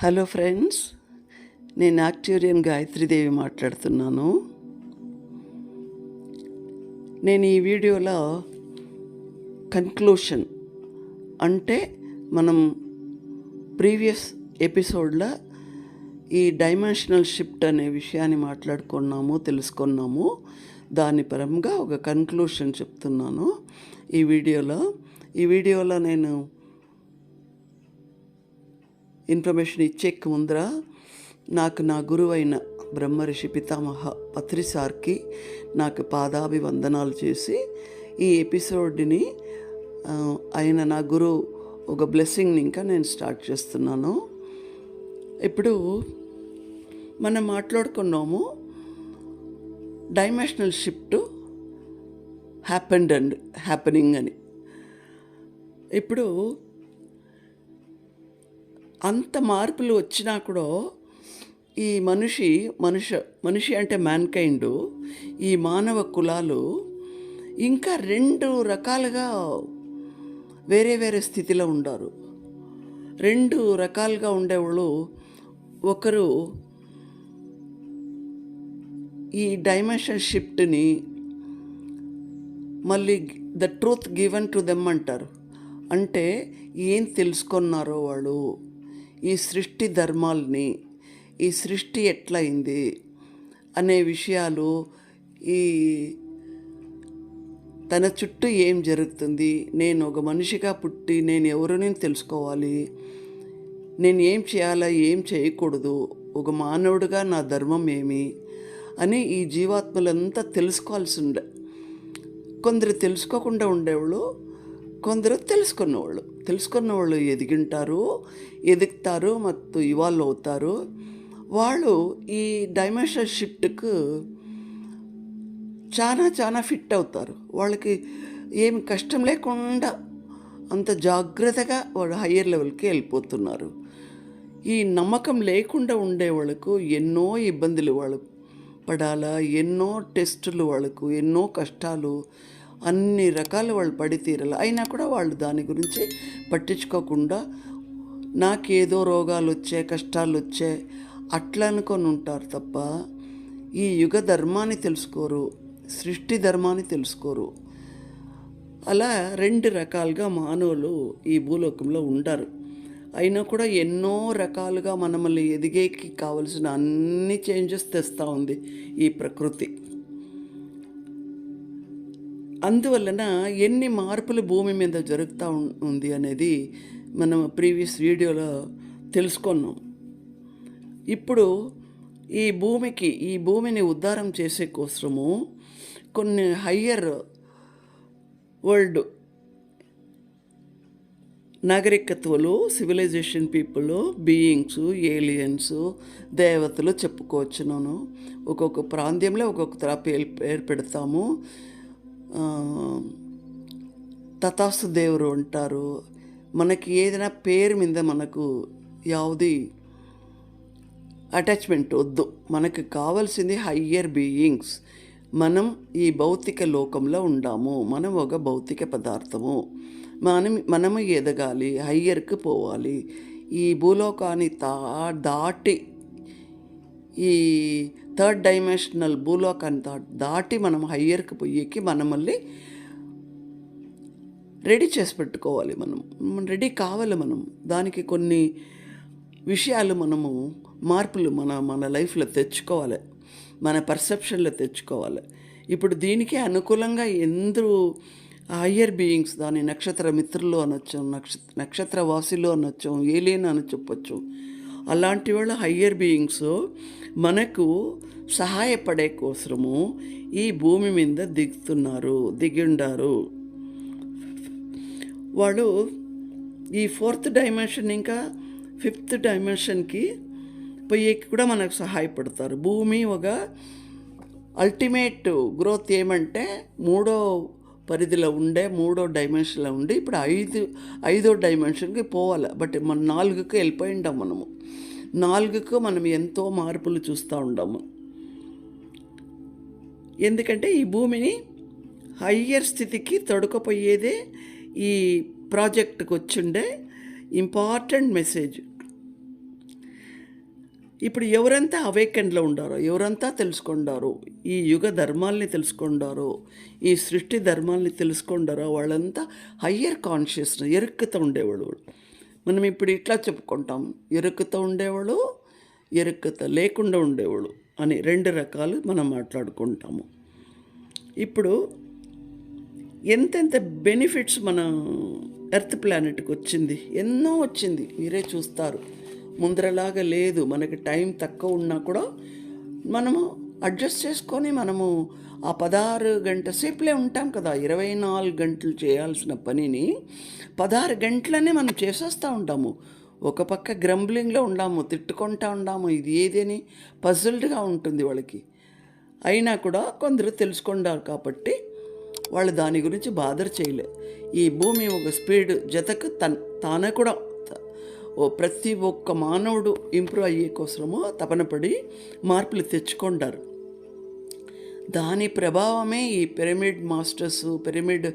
Hello friends, నేను యాక్టేరియన్ గాయత్రీదేవి మాట్లాడుతున్నాను. నేను ఈ వీడియోలో కన్క్లూషన్ అంటే మనం ప్రీవియస్ ఎపిసోడ్లో ఈ డైమెన్షనల్ షిఫ్ట్ అనే విషయాన్ని తెలుసుకున్నాము. దాని పరంగా ఒక కన్క్లూషన్ చెప్తున్నాను ఈ వీడియోలో నేను ఇన్ఫర్మేషన్ ఇచ్చేక ముందర నాకు నా గురువైన బ్రహ్మర్షి పితామహ పత్రి సార్కి నాకు పాదాభివందనాలు చేసి ఈ ఎపిసోడ్ని ఆయన నా గురువు ఒక బ్లెస్సింగ్ని ఇంకా నేను స్టార్ట్ చేస్తున్నాను. ఇప్పుడు మనం మాట్లాడుకున్నాము డైమెన్షనల్ షిఫ్ట్ హ్యాపెనింగ్ అని. ఇప్పుడు అంత మార్పులు వచ్చినా కూడా ఈ మనిషి అంటే మ్యాన్కైండ్, ఈ మానవ కులాలు ఇంకా రెండు రకాలుగా వేరే వేరే స్థితిలో ఉండారు. రెండు రకాలుగా ఉండేవాళ్ళు, ఒకరు ఈ డైమెన్షన్ షిఫ్ట్ని మళ్ళీ the truth given to them అంటారు. అంటే ఏం తెలుసుకున్నారో వాళ్ళు ఈ సృష్టి ధర్మాల్ని, ఈ సృష్టి ఎట్లయింది అనే విషయాలు, ఈ తన చుట్టూ ఏం జరుగుతుంది, నేను ఒక మనిషిగా పుట్టి నేను ఎవరిని తెలుసుకోవాలి, నేను ఏం చేయాలా ఏం చేయకూడదు, ఒక మానవుడిగా నా ధర్మం ఏమి అని ఈ జీవాత్మలంతా తెలుసుకోవాల్సి ఉండే. కొందరు తెలుసుకోకుండా ఉండేవాళ్ళు, కొందరు తెలుసుకున్నవాళ్ళు ఎదుగుతారు ಮತ್ತು ఇవాల్వ్ అవుతారు. వాళ్ళు ఈ డైమెన్షనల్ షిఫ్ట్కు చాలా ఫిట్ అవుతారు. వాళ్ళకి ఏమి కష్టం లేకుండా అంత జాగ్రత్తగా వాళ్ళు హయ్యర్ లెవెల్కి వెళ్ళిపోతున్నారు. ఈ నమ్మకం లేకుండా ఉండే వాళ్ళకు ఎన్నో ఇబ్బందులు వాళ్ళు పడాలా, ఎన్నో టెస్టులు, వాళ్ళకు ఎన్నో కష్టాలు, అన్ని రకాలు వాళ్ళు పడి తీరాలి. అయినా కూడా వాళ్ళు దాని గురించి పట్టించుకోకుండా నాకేదో రోగాలు వచ్చాయి, కష్టాలు వచ్చాయి అట్లా అనుకొని ఉంటారు తప్ప ఈ యుగ ధర్మాన్ని తెలుసుకోరు, సృష్టి ధర్మాన్ని తెలుసుకోరు. అలా రెండు రకాలుగా మానవులు ఈ భూలోకంలో ఉంటారు. అయినా కూడా ఎన్నో రకాలుగా మనల్ని ఎదిగేకి కావలసిన అన్ని చేంజెస్ తెస్తూ ఉంది ఈ ప్రకృతి. అందువలన ఎన్ని మార్పులు భూమి మీద జరుగుతూ ఉంది అనేది మనం ప్రీవియస్ వీడియోలో తెలుసుకున్నాం. ఇప్పుడు ఈ భూమిని ఉద్ధారం చేసే కోసము కొన్ని హయ్యర్ వరల్డ్ నాగరికతలు, సివిలైజేషన్ పీపుల్, బీయింగ్స్, ఏలియన్స్, దేవతలు చెప్పుకోవచ్చును. ఒక్కొక్క ప్రాంతంలో ఒక్కొక్క పేరు పెడతాము. తథాస్తు దేవుడు అంటారు. మనకి ఏదైనా పేరు మీద మనకు యావది అటాచ్మెంట్ వద్దు. మనకు కావాల్సింది హయ్యర్ బీయింగ్స్. మనం ఈ భౌతిక లోకంలో ఉండాము, మనం ఒక భౌతిక పదార్థము. మనము ఎదగాలి, హయ్యర్కి పోవాలి. ఈ భూలోకాన్ని దాటి ఈ థర్డ్ డైమెన్షనల్ భూలోకాన్ని దాటి మనం హయ్యర్కి పోయేకి మనం మళ్ళీ రెడీ చేసి పెట్టుకోవాలి. మనం రెడీ కావాలి. మనం దానికి కొన్ని విషయాలు మార్పులు మన లైఫ్లో తెచ్చుకోవాలి, మన పర్సెప్షన్లో తెచ్చుకోవాలి. ఇప్పుడు దీనికి అనుకూలంగా ఎందరూ హయ్యర్ బీయింగ్స్, దాని నక్షత్ర మిత్రులు అనొచ్చు, నక్షత్ర వాసులు అనొచ్చు, ఏలియన్ అని చెప్పొచ్చు. అలాంటి వాళ్ళు హయ్యర్ బీయింగ్స్ మనకు సహాయపడే కోసము ఈ భూమి మీద దిగిండారు. వాళ్ళు ఈ ఫోర్త్ డైమెన్షన్ ఇంకా ఫిఫ్త్ డైమెన్షన్కి పోయేకి కూడా మనకు సహాయపడతారు. భూమి ఒక అల్టిమేట్ గ్రోత్ ఏమంటే మూడో పరిధిలో మూడో డైమెన్షన్లో ఉండి ఇప్పుడు ఐదో డైమెన్షన్కి పోవాలి. బట్ మన 4కి వెళ్ళిపోయి ఉంటాం. మనము 4కు మనం ఎంతో మార్పులు చూస్తూ ఉంటాము. ఎందుకంటే ఈ భూమిని హయ్యర్ స్థితికి తొడకపోయేదే ఈ ప్రాజెక్టుకు వచ్చిండే ఇంపార్టెంట్ మెసేజ్. ఇప్పుడు ఎవరంతా అవేకెండ్లో ఉండారో, ఎవరంతా తెలుసుకుండారో, ఈ యుగ ధర్మాల్ని తెలుసుకుండారో, ఈ సృష్టి ధర్మాల్ని తెలుసుకుండారో వాళ్ళంతా హయ్యర్ కాన్షియస్నెస్ ఎరుక్కుతూ ఉండేవాళ్ళు. మనం ఇప్పుడు ఇట్లా చెప్పుకుంటాం, ఎరుక్కుతూ ఉండేవాళ్ళు, ఎరుక్కుత లేకుండా ఉండేవాళ్ళు అని 2 రకాలు మనం మాట్లాడుకుంటాము. ఇప్పుడు ఎంతెంత బెనిఫిట్స్ మన ఎర్త్ ప్లానెట్కి వచ్చింది, ఎన్నో వచ్చింది, మీరే చూస్తారు. ముందరలాగా లేదు, మనకి టైం తక్కువ ఉన్నా కూడా మనము అడ్జస్ట్ చేసుకొని మనము ఆ 16 గంట సేపులే ఉంటాం కదా. 24 గంటలు చేయాల్సిన పనిని 16 గంటలనే మనం చేసేస్తూ ఉంటాము. ఒక పక్క గ్రంబ్లింగ్లో ఉండాము, తిట్టుకుంటూ ఉండాము, ఇది ఏదని పజిల్డ్గా ఉంటుంది వాళ్ళకి. అయినా కూడా కొందరు తెలుసుకుంటారు కాబట్టి వాళ్ళు దాని గురించి బాధర్ చేయలే. ఈ భూమి ఒక స్పీడ్ జతకు తానే కూడా ప్రతి ఒక్క మానవుడు ఇంప్రూవ్ అయ్యే కోసము తపనపడి మార్పులు తెచ్చుకుంటారు. దాని ప్రభావమే ఈ pyramid masters, pyramid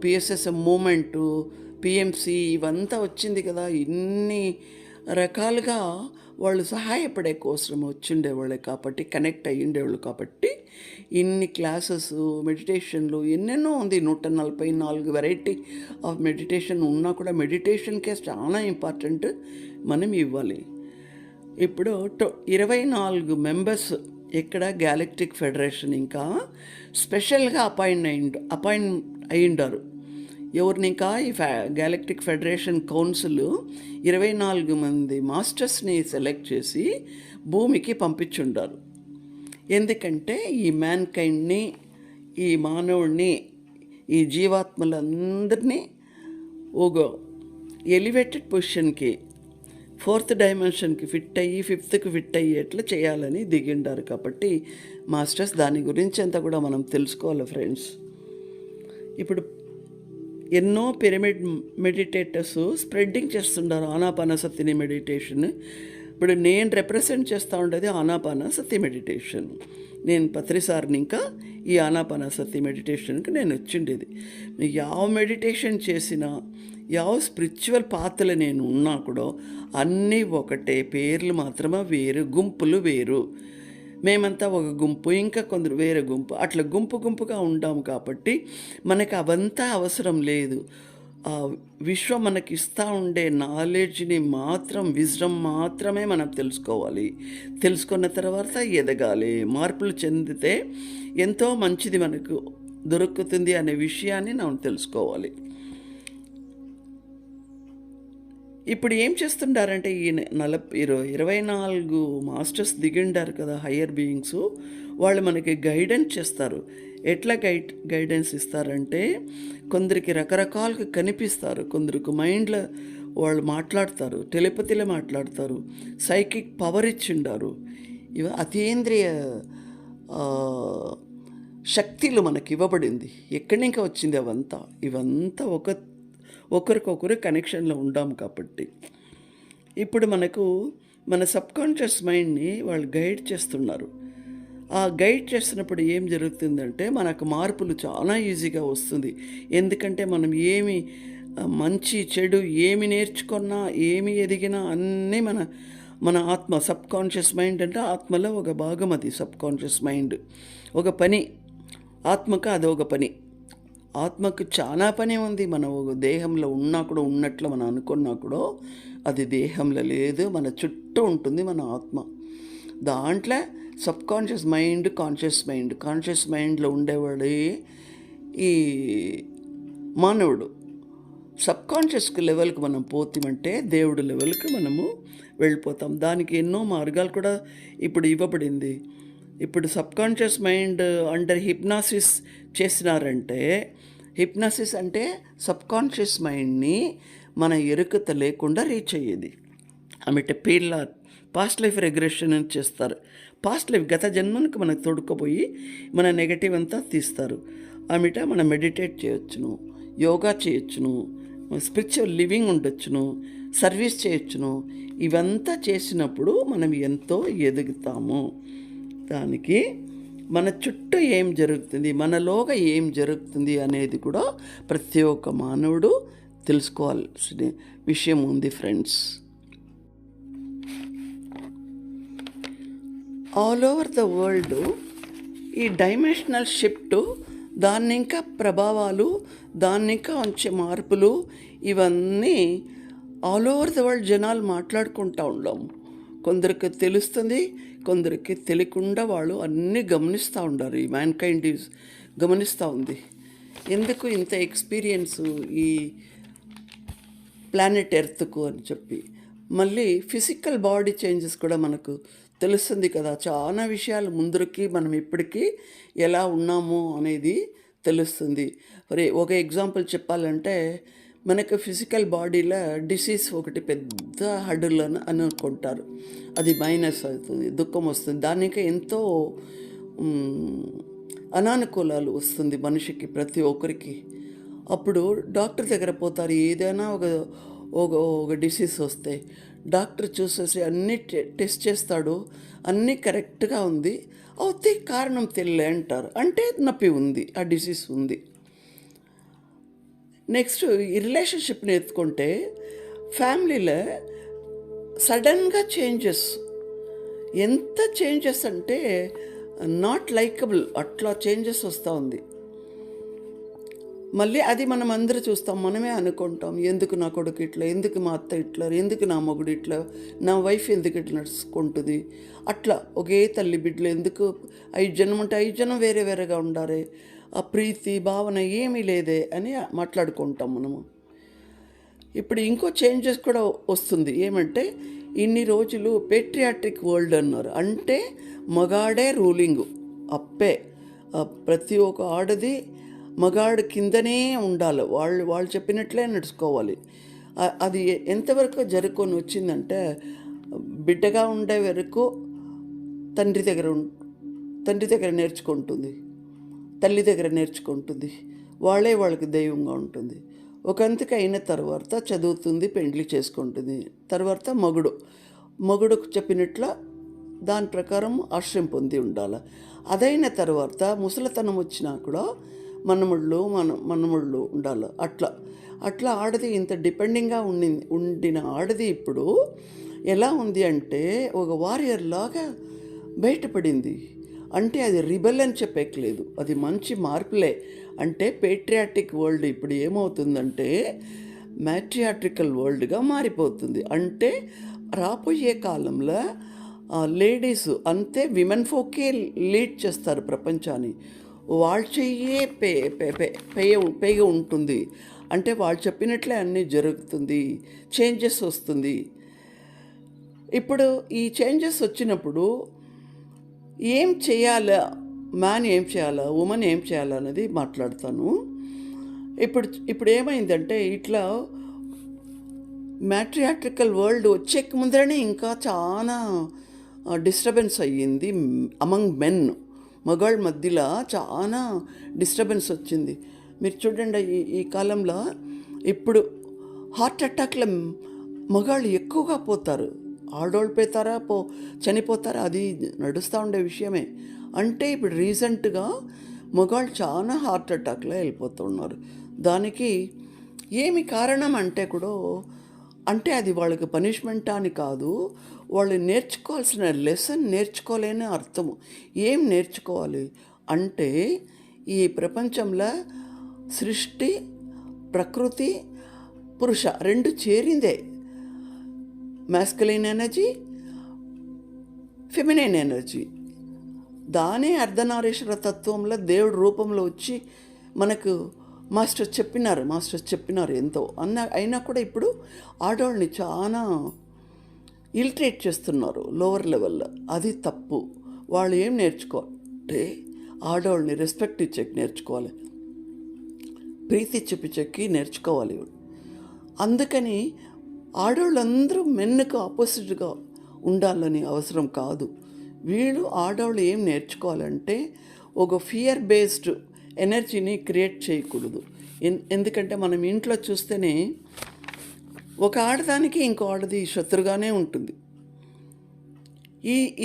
PSSM movement, PMC ఇవంతా వచ్చింది కదా. ఇన్ని రకాలుగా వాళ్ళు సహాయపడే కోసం వచ్చిండేవాళ్ళే కాబట్టి, కనెక్ట్ అయ్యిండేవాళ్ళు కాబట్టి ఇన్ని క్లాసెస్, మెడిటేషన్లు ఎన్నెన్నో ఉంది. 144 వెరైటీ ఆఫ్ మెడిటేషన్ ఉన్నా కూడా మెడిటేషన్కే చాలా ఇంపార్టెంట్ మనం ఇవ్వాలి. ఇప్పుడు 24 మెంబర్స్ ఇక్కడ గ్యాలక్టిక్ ఫెడరేషన్ ఇంకా స్పెషల్గా అపాయింట్ అయ్యిండారు. ఎవరిని ఇంకా ఈ గ్యాలక్టిక్ ఫెడరేషన్ కౌన్సిల్ 24 మంది మాస్టర్స్ని సెలెక్ట్ చేసి భూమికి పంపించుండారు. ఎందుకంటే ఈ మ్యాన్ కైండ్ని, ఈ మానవుడిని, ఈ జీవాత్మలందరినీ ఒక ఎలివేటెడ్ పొజిషన్కి, 4th డైమెన్షన్కి ఫిట్ అయ్యి 5th ఫిట్ అయ్యేట్లు చేయాలని దిగిండారు. కాబట్టి మాస్టర్స్ దాని గురించి అంతా కూడా మనం తెలుసుకోవాలి ఫ్రెండ్స్. ఇప్పుడు ఎన్నో పిరమిడ్ మెడిటేటర్స్ స్ప్రెడ్డింగ్ చేస్తుంటారు ఆనాపానసతిని మెడిటేషన్. ఇప్పుడు నేను రిప్రజెంట్ చేస్తూ ఉండేది ఆనాపానసతి మెడిటేషన్. నేను ప్రతిసారిని ఇంకా ఈ ఆనాపానసతి మెడిటేషన్కి నేను వచ్చిండేది. ಯಾವ మెడిటేషన్ చేసినా, ಯಾವ స్పిరిచువల్ పాత్రలు నేను ఉన్నా కూడా అన్నీ ఒకటే, పేర్లు మాత్రమే వేరు, గుంపులు వేరు. మేమంతా ఒక గుంపు, ఇంకా కొందరు వేరే గుంపు, అట్లా గుంపుగా ఉంటాము. కాబట్టి మనకు అవంతా అవసరం లేదు. విశ్వం మనకి ఇస్తూ ఉండే నాలెడ్జ్ని మాత్రం, విజ్డమ్ మాత్రమే మనం తెలుసుకోవాలి. తెలుసుకున్న తర్వాత ఎదగాలి. మార్పులు చెందితే ఎంతో మంచిది మనకు దొరుకుతుంది అనే విషయాన్ని మనం తెలుసుకోవాలి. ఇప్పుడు ఏం చేస్తుంటారంటే ఈ 24 మాస్టర్స్ దిగిండారు కదా, హయ్యర్ బీయింగ్స్. వాళ్ళు మనకి గైడెన్స్ చేస్తారు. ఎట్లా గైడెన్స్ ఇస్తారంటే, కొందరికి రకరకాలుగా కనిపిస్తారు, కొందరికి మైండ్లో వాళ్ళు మాట్లాడతారు, టెలిపతిలో మాట్లాడతారు, సైకిక్ పవర్ ఇచ్చిండారు. అతీంద్రియ శక్తులు మనకి ఇవ్వబడింది. ఎక్కడి నుంచి వచ్చింది ఇవంతా ఒకరికొకరు కనెక్షన్లో ఉండాము. కాబట్టి ఇప్పుడు మనకు మన సబ్కాన్షియస్ మైండ్ని వాళ్ళు గైడ్ చేస్తున్నారు. ఆ గైడ్ చేస్తున్నప్పుడు ఏం జరుగుతుందంటే మనకు మార్పులు చాలా ఈజీగా వస్తుంది. ఎందుకంటే మనం ఏమి మంచి చెడు ఏమి నేర్చుకున్నా, ఏమి ఎదిగినా అన్నీ మన ఆత్మ, సబ్కాన్షియస్ మైండ్ అంటే ఆత్మలో ఒక భాగం. అది సబ్కాన్షియస్ మైండ్ ఒక పని, ఆత్మకు అది ఒక పని. ఆత్మకు చాలా పని ఉంది. మన దేహంలో ఉన్నా కూడా ఉన్నట్లు మనం అనుకున్నా కూడా అది దేహంలో లేదు, మన చుట్టూ ఉంటుంది మన ఆత్మ. దాంట్లో సబ్కాన్షియస్ మైండ్, కాన్షియస్ మైండ్లో ఉండేవాడే ఈ మానవుడు. సబ్కాన్షియస్ లెవెల్కి మనం పోతామంటే దేవుడి లెవెల్కి మనము వెళ్ళిపోతాం. దానికి ఎన్నో మార్గాలు కూడా ఇప్పుడు ఇవ్వబడింది. ఇప్పుడు సబ్కాన్షియస్ మైండ్ అండర్ హిప్నాసిస్ చేసినారంటే, హిప్నాసిస్ అంటే సబ్కాన్షియస్ మైండ్ని మన ఎరుకత లేకుండా రీచ్ అయ్యేది. ఆమెట పీల్లర్ పాస్ట్ లైఫ్ రెగ్రెషన్ అని చేస్తారు. పాస్ట్ లైఫ్ గత జన్మనికి మనకు తొడుక్కుపోయి మన నెగటివ్ అంతా తీస్తారు. ఆమెట మనం మెడిటేట్ చేయొచ్చును, యోగా చేయొచ్చును, స్పిరిచువల్ లివింగ్ ఉండొచ్చును, సర్వీస్ చేయొచ్చును. ఇవంతా చేసినప్పుడు మనం ఎంతో ఎదుగుతాము. దానికి మన చుట్టూ ఏం జరుగుతుంది, మనలోగా ఏం జరుగుతుంది అనేది కూడా ప్రతి ఒక్క మానవుడు తెలుసుకోవాల్సిన విషయం ఉంది friends. All over the world ఈ డైమెన్షనల్ షిఫ్ట్, దాన్ని ఇంకా ప్రభావాలు, దాన్ని ఇంకా వచ్చే మార్పులు, ఇవన్నీ ఆల్ ఓవర్ ద వరల్డ్ జనాలు మాట్లాడుకుంటూ ఉండము. కొందరికి తెలుస్తుంది, కొందరికి తెలియకుండా వాళ్ళు అన్నీ గమనిస్తూ ఉండారు. ఈ మ్యాన్ కైండ్ గమనిస్తూ ఉంది. ఎందుకు ఇంత ఎక్స్పీరియన్సు ఈ ప్లానెట్ ఎర్త్కు అని చెప్పి. మళ్ళీ ఫిజికల్ బాడీ చేంజెస్ కూడా మనకు తెలుస్తుంది కదా. చాలా విషయాలు ముందరికి మనం ఇప్పటికీ ఎలా ఉన్నాము అనేది తెలుస్తుంది. మరి ఒక ఎగ్జాంపుల్ చెప్పాలంటే, మనకు ఫిజికల్ బాడీలో డిసీజ్ ఒకటి పెద్ద హడ్డులు అని అనుకుంటారు. అది మైనస్ అవుతుంది, దుఃఖం వస్తుంది. దానికి ఎంతో అనానుకూలాలు వస్తుంది మనిషికి, ప్రతి ఒక్కరికి. అప్పుడు డాక్టర్ దగ్గర పోతారు. ఏదైనా ఒక ఒక ఒక డిసీజ్ వస్తే డాక్టర్ చూసేసి అన్నీ టెస్ట్ చేస్తాడు, అన్నీ కరెక్ట్గా ఉంది, అవుతే కారణం తెలియలే అంటారు. అంటే నొప్పి ఉంది, ఆ డిసీజ్ ఉంది. నెక్స్ట్ ఈ రిలేషన్షిప్ని ఎత్తుకుంటే, ఫ్యామిలీలో సడన్గా చేంజెస్, ఎంత చేంజెస్ అంటే నాట్ లైకబుల్, అట్లా చేంజెస్ వస్తూ ఉంది. మళ్ళీ అది మనం అందరూ చూస్తాం, మనమే అనుకుంటాం, ఎందుకు నా కొడుకు ఇట్లా, ఎందుకు మా అత్త ఇట్లా, ఎందుకు నా మొగుడు ఇట్లా, నా వైఫ్ ఎందుకు ఇట్లా నడుచుకుంటుంది, అట్లా ఒకే తల్లి బిడ్డలు ఎందుకు 5 జన్మ ఉంటే 5 జన్మ వేరే వేరేగా ఉండారే, ఆ ప్రీతి భావన ఏమీ లేదే అని మాట్లాడుకుంటాం మనము. ఇప్పుడు ఇంకో చేంజెస్ కూడా వస్తుంది. ఏమంటే, ఇన్ని రోజులు పేట్రియాట్రిక్ వరల్డ్ అన్నారు. అంటే మగాడే రూలింగు, అప్పే, ప్రతి ఒక్క ఆడది మగాడు కిందనే ఉండాలి, వాళ్ళు చెప్పినట్లే నడుచుకోవాలి. అది ఎంతవరకు జరుపుకొని వచ్చిందంటే, బిడ్డగా ఉండే వరకు తండ్రి దగ్గర నేర్చుకుంటుంది, తల్లి దగ్గర నేర్చుకుంటుంది, వాళ్ళకి దైవంగా ఉంటుంది. ఒకంతకు అయిన తర్వాత చదువుతుంది, పెండ్లి చేసుకుంటుంది. తర్వాత మగుడుకు చెప్పినట్ల దాని ప్రకారం ఆశ్రయం పొంది ఉండాలి. అదైన తర్వాత ముసలితనం వచ్చినా కూడా మనముళ్ళు ఉండాలి. అట్లా ఆడది ఇంత డిపెండింగ్గా ఉండిన ఆడది ఇప్పుడు ఎలా ఉంది అంటే, ఒక వారియర్ లాగా బయటపడింది. అంటే అది రిబెల్ అని చెప్పేయలేదు, అది మంచి మార్పులే. అంటే పేట్రియాటిక్ వరల్డ్ ఇప్పుడు ఏమవుతుందంటే మ్యాట్రియాట్రికల్ వరల్డ్గా మారిపోతుంది. అంటే రాబోయే కాలంలో లేడీస్ అంతే, విమెన్ ఫోకే లీడ్ చేస్తారు ప్రపంచాన్ని. వాళ్ళు చెయ్యే పేగా ఉంటుంది. అంటే వాళ్ళు చెప్పినట్లే అన్నీ జరుగుతుంది, చేంజెస్ వస్తుంది. ఇప్పుడు ఈ చేంజెస్ వచ్చినప్పుడు ఏం చేయాలా, మ్యాన్ ఏం చేయాలా, ఉమెన్ ఏం చేయాలా అనేది మాట్లాడతాను. ఇప్పుడు ఏమైందంటే, ఇట్లా మ్యాట్రియాట్రికల్ వరల్డ్ వచ్చే ముందరనే ఇంకా చాలా డిస్టర్బెన్స్ అయ్యింది అమంగ్ మెన్. మగాళ్ళ మధ్యలో చాలా డిస్టర్బెన్స్ వచ్చింది. మీరు చూడండి, ఈ కాలంలో ఇప్పుడు హార్ట్ అటాక్ల మగాళ్ళు ఎక్కువగా పోతారు. ఆడవాళ్ళు పోతారా చనిపోతారా, అది నడుస్తూ ఉండే విషయమే. అంటే ఇప్పుడు రీసెంట్గా మగాళ్ళు చాలా హార్ట్ అటాక్లో వెళ్ళిపోతున్నారు. దానికి ఏమి కారణం అంటే కూడా, అంటే అది వాళ్ళకి పనిష్మెంట్ అని కాదు, వాళ్ళు నేర్చుకోవాల్సిన లెసన్ నేర్చుకోలేని అర్థము. ఏం నేర్చుకోవాలి అంటే, ఈ ప్రపంచంలో సృష్టి, ప్రకృతి, పురుష రెండు చేరిందే. Masculine energy, feminine energy. దానే అర్ధనారీశ్వర తత్వంలో దేవుడి రూపంలో వచ్చి మనకు మాస్టర్స్ చెప్పినారు ఎంతో అయినా కూడా ఇప్పుడు ఆడవాళ్ళని చాలా ఇల్ట్రేట్ చేస్తున్నారు లోవర్ లెవెల్లో. అది తప్పు. వాళ్ళు ఏం నేర్చుకోవాలంటే, ఆడవాళ్ళని రెస్పెక్ట్ ఇచ్చేకి నేర్చుకోవాలి, ప్రీతి చూపించేకి నేర్చుకోవాలి. అందుకని ఆడవాళ్ళందరూ మెన్నుకు ఆపోజిట్గా ఉండాలని అవసరం కాదు. వీళ్ళు ఆడవాళ్ళు ఏం నేర్చుకోవాలంటే, ఒక ఫియర్ బేస్డ్ ఎనర్జీని క్రియేట్ చేయకూడదు. ఎందుకంటే మనం ఇంట్లో చూస్తేనే ఒక ఆడదానికి ఇంకో ఆడది శత్రుగానే ఉంటుంది.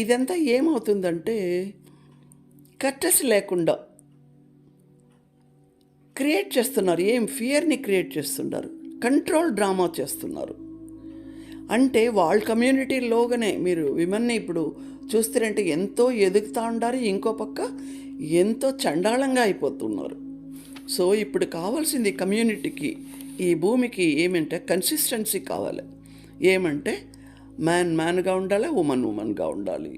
ఇదంతా ఏమవుతుందంటే, కట్టసి లేకుండా క్రియేట్ చేస్తున్నారు. ఫియర్ని క్రియేట్ చేస్తున్నారు, కంట్రోల్ డ్రామా చేస్తున్నారు. అంటే వాళ్ళ కమ్యూనిటీలోగానే మీరు విమెన్ని ఇప్పుడు చూస్తారంటే ఎంతో ఎదుగుతూ ఉండారు, ఇంకో పక్క ఎంతో చండాలంగా అయిపోతున్నారు. సో ఇప్పుడు కావాల్సింది కమ్యూనిటీకి, ఈ భూమికి ఏమంటే కన్సిస్టెన్సీ కావాలి. ఏమంటే మ్యాన్గా ఉండాలి, ఉమెన్గా ఉండాలి.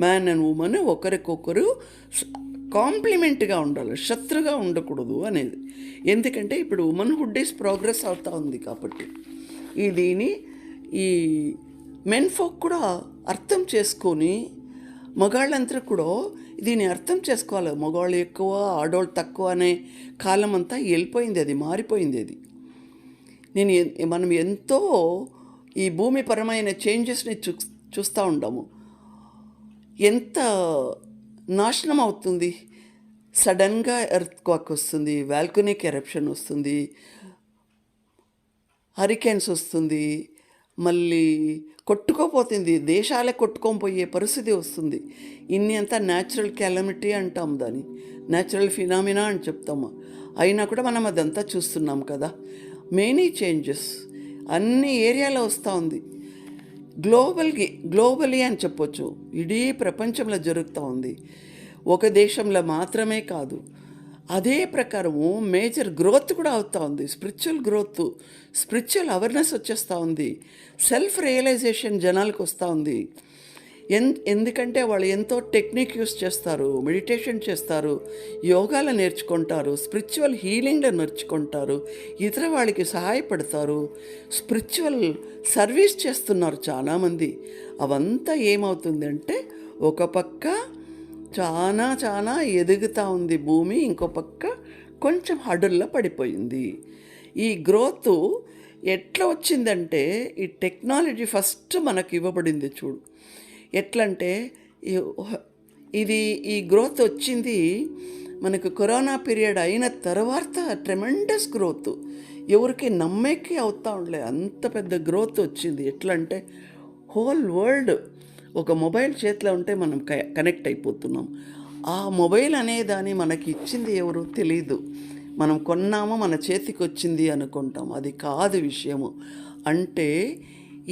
మ్యాన్ అండ్ ఉమెన్ ఒకరికొకరు కాంప్లిమెంట్గా ఉండాలి, శత్రుగా ఉండకూడదు అనేది. ఎందుకంటే ఇప్పుడు ఉమెన్హుడ్ ఈస్ ప్రోగ్రెస్ అవుతూ ఉంది కాబట్టి దీని ఈ మెన్ ఫోక్ కూడా అర్థం చేసుకొని, మగాళ్ళంతా కూడా దీన్ని అర్థం చేసుకోవాలి. మగవాళ్ళు ఎక్కువ, ఆడవాళ్ళు తక్కువ అనే కాలం అంతా వెళ్ళిపోయింది, అది మారిపోయింది. అది మనం ఎంతో ఈ భూమిపరమైన చేంజెస్ని చూస్తూ ఉంటాము. ఎంత నాశనం అవుతుంది, సడన్గా ఎర్త్ క్వాక్ వస్తుంది, వాల్కనిక్ ఎరప్షన్ వస్తుంది, హరికేన్స్ వస్తుంది, మళ్ళీ కొట్టుకోపోతుంది, దేశాలే కొట్టుకొని పోయే పరిస్థితి వస్తుంది. ఇన్ని అంతా న్యాచురల్ క్యాలమిటీ అంటాం, దాన్ని న్యాచురల్ ఫినామినా అని చెప్తాము. అయినా కూడా మనం అదంతా చూస్తున్నాం కదా. మెనీ చేంజెస్ అన్ని ఏరియాలో వస్తూ ఉంది. గ్లోబలీ అని చెప్పొచ్చు, ఇడీ ప్రపంచంలో జరుగుతూ ఉంది. ఒక దేశంలో మాత్రమే కాదు. అదే ప్రకారము మేజర్ గ్రోత్ కూడా అవుతూ ఉంది. స్పిరిచువల్ గ్రోత్, స్పిరిచువల్ అవేర్నెస్ వచ్చేస్తూ ఉంది, సెల్ఫ్ రియలైజేషన్ జనాలకు వస్తూ ఉంది. ఎందుకంటే వాళ్ళు ఎంతో టెక్నిక్ యూస్ చేస్తారు, మెడిటేషన్ చేస్తారు, యోగాలు నేర్చుకుంటారు, స్పిరిచువల్ హీలింగ్లో నేర్చుకుంటారు, ఇతర వాళ్ళకి సహాయపడతారు, స్పిరిచువల్ సర్వీస్ చేస్తున్నారు చాలామంది. అవంతా ఏమవుతుందంటే ఒక పక్క చాలా ఎదుగుతూ ఉంది భూమి, ఇంకో పక్క కొంచెం హడుల్లో పడిపోయింది. ఈ గ్రోత్ ఎట్లా వచ్చిందంటే ఈ టెక్నాలజీ ఫస్ట్ మనకు ఇవ్వబడింది చూడు. ఎట్లంటే ఈ గ్రోత్ వచ్చింది మనకు కరోనా పీరియడ్ అయిన తర్వాత. ట్రెమెండస్ గ్రోత్, ఎవరికి నమ్మేకి అవుతా ఉండలే, అంత పెద్ద గ్రోత్ వచ్చింది. ఎట్లంటే హోల్ వరల్డ్ ఒక మొబైల్ చేతిలో ఉంటే మనం కనెక్ట్ అయిపోతున్నాం. ఆ మొబైల్ అనే దాన్ని మనకి ఇచ్చింది ఎవరు తెలీదు. మనం కొన్నామో మన చేతికి వచ్చింది అనుకుంటాం, అది కాదు విషయము. అంటే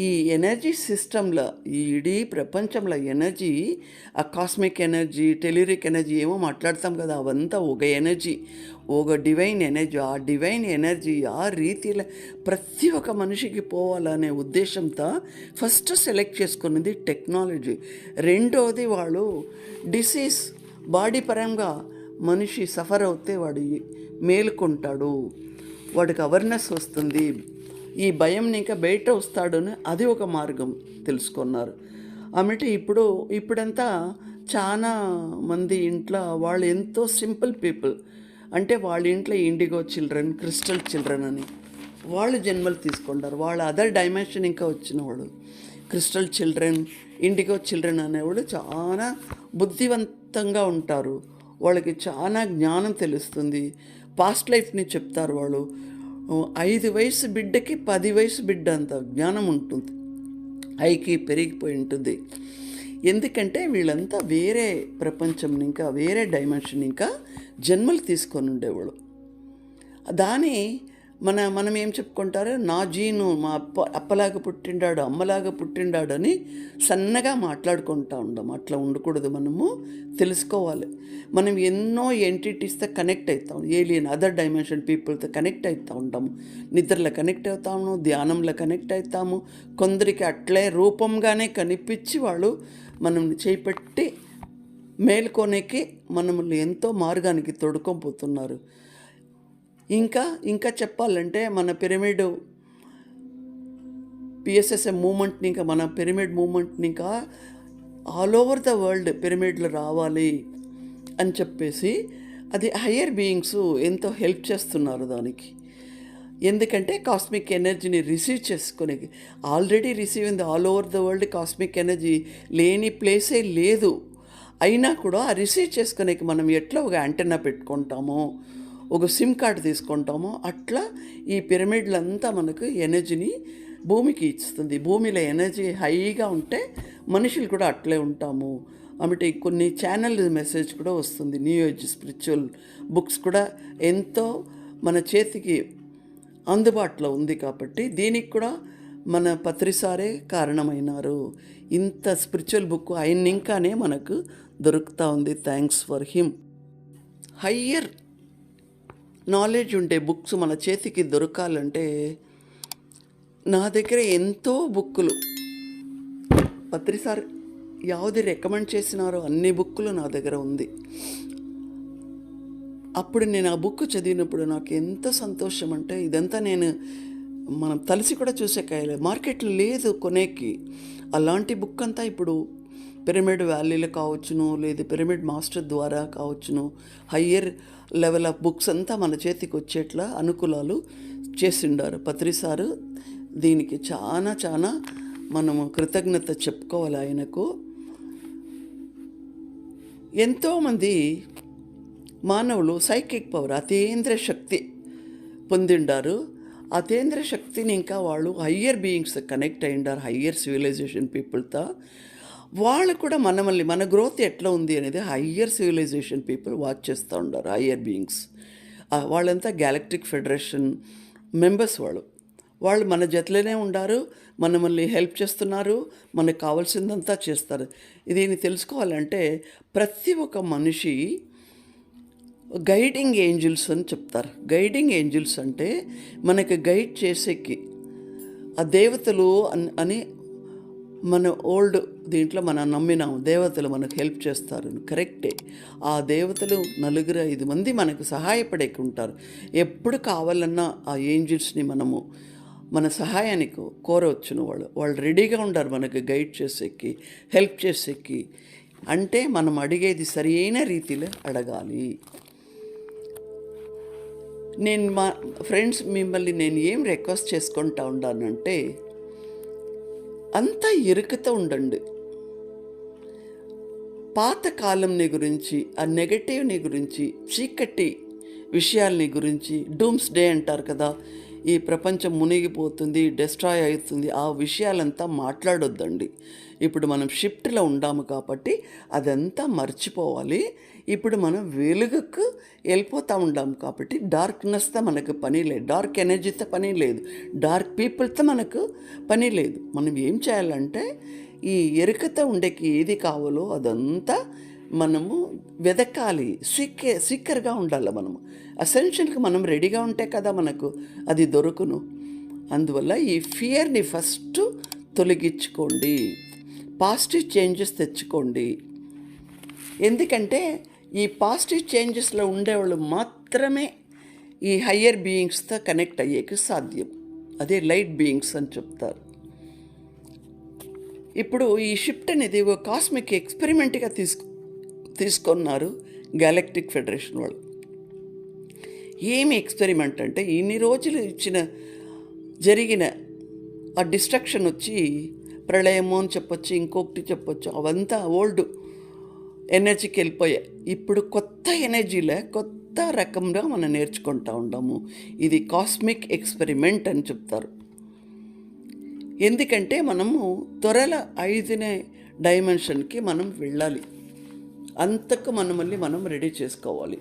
ఈ ఎనర్జీ సిస్టంలో, ఈ ఇడీ ప్రపంచంలో ఎనర్జీ, ఆ కాస్మిక్ ఎనర్జీ, టెలిరిక్ ఎనర్జీ ఏమో మాట్లాడతాం కదా, అవంతా ఒక ఎనర్జీ, ఒక డివైన్ ఎనర్జీ. ఆ డివైన్ ఎనర్జీ ఆ రీతిలో ప్రతి ఒక్క మనిషికి పోవాలనే ఉద్దేశంతో ఫస్ట్ సెలెక్ట్ చేసుకున్నది టెక్నాలజీ. రెండోది వాళ్ళు డిసీజ్, బాడీ పరంగా మనిషి సఫర్ అవుతే వాడు మేలుకుంటాడు, వాడికి అవేర్నెస్ వస్తుంది, ఈ భయం ఇంకా బయట వస్తాడని అది ఒక మార్గం తెలుసుకున్నారు. ఆమెటి ఇప్పుడంతా చాలా మంది ఇంట్లో వాళ్ళు ఎంతో సింపుల్ పీపుల్, అంటే వాళ్ళ ఇంట్లో ఇండిగో చిల్డ్రన్, క్రిస్టల్ చిల్డ్రన్ అని వాళ్ళు జన్మలు తీసుకుంటారు. వాళ్ళ అదర్ డైమెన్షన్ ఇంకా వచ్చినవాడు క్రిస్టల్ చిల్డ్రన్, ఇండిగో చిల్డ్రన్ అనేవాడు చాలా బుద్ధివంతంగా ఉంటారు. వాళ్ళకి చాలా జ్ఞానం తెలుస్తుంది, పాస్ట్ లైఫ్ని చెప్తారు. వాళ్ళు 5 వయసు బిడ్డకి 10 వయసు బిడ్డ అంత జ్ఞానం ఉంటుంది, ఐకి పెరిగిపోయి ఉంటుంది. ఎందుకంటే వీళ్ళంతా వేరే ప్రపంచం, ఇంకా వేరే డైమెన్షన్ ఇంకా జన్మలు తీసుకొని ఉండేవాళ్ళు. దాని మనం ఏం చెప్పుకుంటారు, నా జీను మా అప్పలాగా పుట్టిండాడు, అమ్మలాగా పుట్టిండాడు అని సన్నగా మాట్లాడుకుంటూ ఉండం. అట్లా ఉండకూడదు, మనము తెలుసుకోవాలి. మనం ఎన్నో ఎంటిటీస్తో కనెక్ట్ అవుతాం, ఏలియన్ అదర్ డైమెన్షన్ పీపుల్తో కనెక్ట్ అవుతూ ఉంటాము. నిద్రలో కనెక్ట్ అవుతాము, ధ్యానంలో కనెక్ట్ అవుతాము. కొందరికి అట్లే రూపంగానే కనిపించి వాళ్ళు మనం చేపట్టి మేల్కొనేకి మనల్ని ఎంతో మార్గానికి తొడుకొని. ఇంకా చెప్పాలంటే మన పిరమిడ్ పిఎస్ఎస్ఎం మూమెంట్ని, ఇంకా మన పిరమిడ్ మూమెంట్ని ఇంకా ఆల్ ఓవర్ ద వరల్డ్ పిరమిడ్లు రావాలి అని చెప్పేసి అది హయ్యర్ బీయింగ్స్ ఎంతో హెల్ప్ చేస్తున్నారు దానికి. ఎందుకంటే కాస్మిక్ ఎనర్జీని రిసీవ్ చేసుకునే, already receive in the all over the world cosmic energy లేని ప్లేసే లేదు. అయినా కూడా ఆ రిసీవ్ చేసుకునే మనం ఎట్లా ఒక యాంటెన్నా పెట్టుకుంటామో, ఒక సిమ్ కార్డు తీసుకుంటామో, అట్లా ఈ పిరమిడ్లంతా మనకు ఎనర్జీని భూమికి ఇస్తుంది. భూమిలో ఎనర్జీ హైగా ఉంటే మనుషులు కూడా అట్లే ఉంటాము. ఆమెటి కొన్ని ఛానల్ మెసేజ్ కూడా వస్తుంది, న్యూ ఏజ్ స్పిరిచువల్ బుక్స్ కూడా ఎంతో మన చేతికి అందుబాటులో ఉంది. కాబట్టి దీనికి కూడా మన పత్రిసారే కారణమైనారు. ఇంత స్పిరిచువల్ బుక్ ఆయన ఇంకానే మనకు దొరుకుతూ ఉంది. Thanks for him. Higher knowledge ఉండే బుక్స్ మన చేతికి దొరకాలంటే నా దగ్గర ఎంతో బుక్కులు పత్రిసార్ యావది రికమెండ్ చేసినారో అన్ని బుక్కులు నా దగ్గర ఉంది. అప్పుడు నేను ఆ బుక్ చదివినప్పుడు నాకు ఎంత సంతోషం అంటే, ఇదంతా మనం తలసి కూడా చూసే కాయలే, మార్కెట్లో లేదు కొనేకి. అలాంటి బుక్ అంతా ఇప్పుడు పిరమిడ్ వ్యాలీలో కావచ్చును, లేదు పిరమిడ్ మాస్టర్ ద్వారా కావచ్చును, హయ్యర్ లెవెల్ ఆఫ్ బుక్స్ అంతా మన చేతికి వచ్చేట్లా అనుకూలాలు చేసిండారు పత్రిసారు. దీనికి చాలా చాలా మనము కృతజ్ఞత చెప్పుకోవాలి ఆయనకు. ఎంతోమంది మానవులు సైకిక్ పవర్, అతీంద్ర శక్తి పొందిండారు. అతీంద్ర శక్తిని ఇంకా వాళ్ళు హయ్యర్ బీయింగ్స్ కనెక్ట్ అయ్యిండారు, హయ్యర్ సివిలైజేషన్ పీపుల్తో. వాళ్ళు కూడా మన గ్రోత్ ఎట్లా ఉంది అనేది హయ్యర్ సివిలైజేషన్ పీపుల్ వాచ్ చేస్తూ ఉండారు. హయ్యర్ బీయింగ్స్ వాళ్ళంతా గ్యాలక్టిక్ ఫెడరేషన్ మెంబర్స్. వాళ్ళు మన జతలోనే ఉండారు, మనల్ని హెల్ప్ చేస్తున్నారు, మనకు కావాల్సిందంతా చేస్తారు. దీన్ని తెలుసుకోవాలంటే ప్రతి ఒక్క మనిషి గైడింగ్ ఏంజిల్స్ అని చెప్తారు. గైడింగ్ ఏంజిల్స్ అంటే మనకి గైడ్ చేసేకి ఆ దేవతలు అని మన ఓల్డ్ దీంట్లో మనం నమ్మినాము, దేవతలు మనకు హెల్ప్ చేస్తారు. కరెక్టే. ఆ దేవతలు 4-5 మంది మనకు సహాయపడేకి ఉంటారు. ఎప్పుడు కావాలన్నా ఆ ఏంజిల్స్ని మనము మన సహాయానికి కోరవచ్చును. వాళ్ళు రెడీగా ఉంటారు మనకు గైడ్ చేసేకి, హెల్ప్ చేసేకి. అంటే మనం అడిగేది సరి అయిన రీతిలో అడగాలి. నేను మా ఫ్రెండ్స్ మిమ్మల్ని నేను ఏం రిక్వెస్ట్ చేసుకుంటా ఉన్నానంటే, అంతా ఎరుకుతూ ఉండండి. పాతకాలంని గురించి, ఆ నెగటివ్ని గురించి, చీకటి విషయాల్ని గురించి, డూమ్స్ డే అంటారు కదా, ఈ ప్రపంచం మునిగిపోతుంది, డిస్ట్రాయ్ అవుతుంది, ఆ విషయాలంతా మాట్లాడొద్దండి. ఇప్పుడు మనం షిఫ్ట్లో ఉండాము కాబట్టి అదంతా మర్చిపోవాలి. ఇప్పుడు మనం వెలుగుకు వెళ్ళిపోతూ ఉండాము కాబట్టి డార్క్నెస్తో మనకు పని లేదు, డార్క్ ఎనర్జీతో పని లేదు, డార్క్ పీపుల్తో మనకు పని లేదు. మనం ఏం చేయాలంటే ఈ ఎరుకతో ఉండేకి ఏది కావాలో అదంతా మనము వెదకాలి. సీకర్గా ఉండాలి. మనము అసెన్షియల్కి మనం రెడీగా ఉంటే కదా మనకు అది దొరుకును. అందువల్ల ఈ ఫియర్ని ఫస్ట్ తొలగించుకోండి, పాజిటివ్ చేంజెస్ తెచ్చుకోండి. ఎందుకంటే ఈ పాజిటివ్ చేంజెస్లో ఉండేవాళ్ళు మాత్రమే ఈ హయ్యర్ బీయింగ్స్తో కనెక్ట్ అయ్యేకి సాధ్యం. అదే లైట్ బీయింగ్స్ అని చెప్తారు. ఇప్పుడు ఈ షిఫ్ట్ అనేది ఒక కాస్మిక్ ఎక్స్పెరిమెంట్గా తీసుకున్నారు గ్యాలక్టిక్ ఫెడరేషన్ వాళ్ళు. ఏమి ఎక్స్పెరిమెంట్ అంటే, ఇన్ని రోజులు జరిగిన ఆ డిస్ట్రక్షన్ వచ్చి ప్రళయము అని చెప్పొచ్చు, ఇంకొకటి చెప్పొచ్చు, అవంతా ఓల్డ్ ఎనర్జీకి వెళ్ళిపోయాయి. ఇప్పుడు కొత్త ఎనర్జీలో కొత్త రకంగా మనం నేర్చుకుంటూ ఉన్నాము. ఇది కాస్మిక్ ఎక్స్పెరిమెంట్ అని చెప్తారు. ఎందుకంటే మనము త్వరలో 5వ డైమెన్షన్కి మనం వెళ్ళాలి. అంతకు మనల్ని మనం రెడీ చేసుకోవాలి.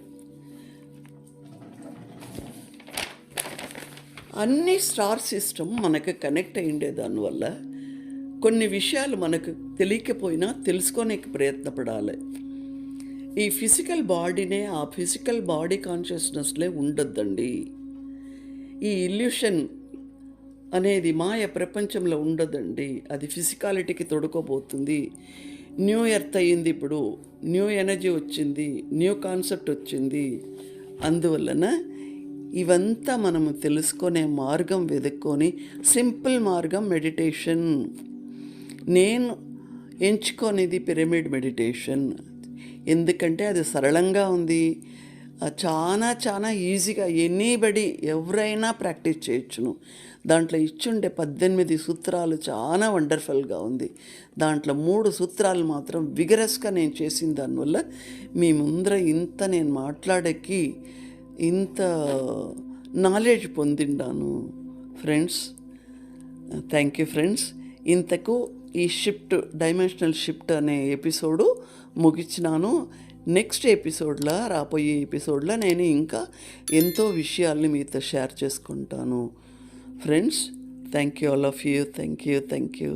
అన్ని స్టార్ సిస్టమ్ మనకు కనెక్ట్ అయ్యిండే దానివల్ల కొన్ని విషయాలు మనకు తెలియకపోయినా తెలుసుకోనికి ప్రయత్నపడాలి. ఈ ఫిజికల్ బాడీనే ఆ ఫిజికల్ బాడీ కాన్షియస్నెస్లే ఉండొద్దండి. ఈ ఇల్యూషన్ అనేది మాయ ప్రపంచంలో ఉండదండి. అది ఫిజికాలిటీకి తొడుకోబోతుంది. న్యూ ఎర్త్ అయ్యింది, ఇప్పుడు న్యూ ఎనర్జీ వచ్చింది, న్యూ కాన్సెప్ట్ వచ్చింది. అందువలన ఇవంతా మనము తెలుసుకునే మార్గం వెతుక్కొని, సింపుల్ మార్గం మెడిటేషన్. నేను ఎంచుకునేది పిరమిడ్ మెడిటేషన్. ఎందుకంటే అది సరళంగా ఉంది, చాలా చాలా ఈజీగా ఎనీబడి ఎవరైనా ప్రాక్టీస్ చేయొచ్చును. దాంట్లో ఇచ్చుండే 18 సూత్రాలు చాలా వండర్ఫుల్గా ఉంది. దాంట్లో 3 సూత్రాలు మాత్రం విగరస్గా నేను చేసిన దానివల్ల మీ ముందర నేను మాట్లాడేకి ఇంత నాలెడ్జ్ పొందిండాను ఫ్రెండ్స్. Thank you friends. ఇంతకు ఈ షిఫ్ట్, డైమెన్షనల్ షిఫ్ట్ అనే ఎపిసోడు ముగించినాను. నెక్స్ట్ ఎపిసోడ్లో, రాబోయే ఎపిసోడ్లో నేను ఇంకా ఎంతో విషయాల్ని మీతో షేర్ చేసుకుంటాను friends. Thank you all of you. Thank you.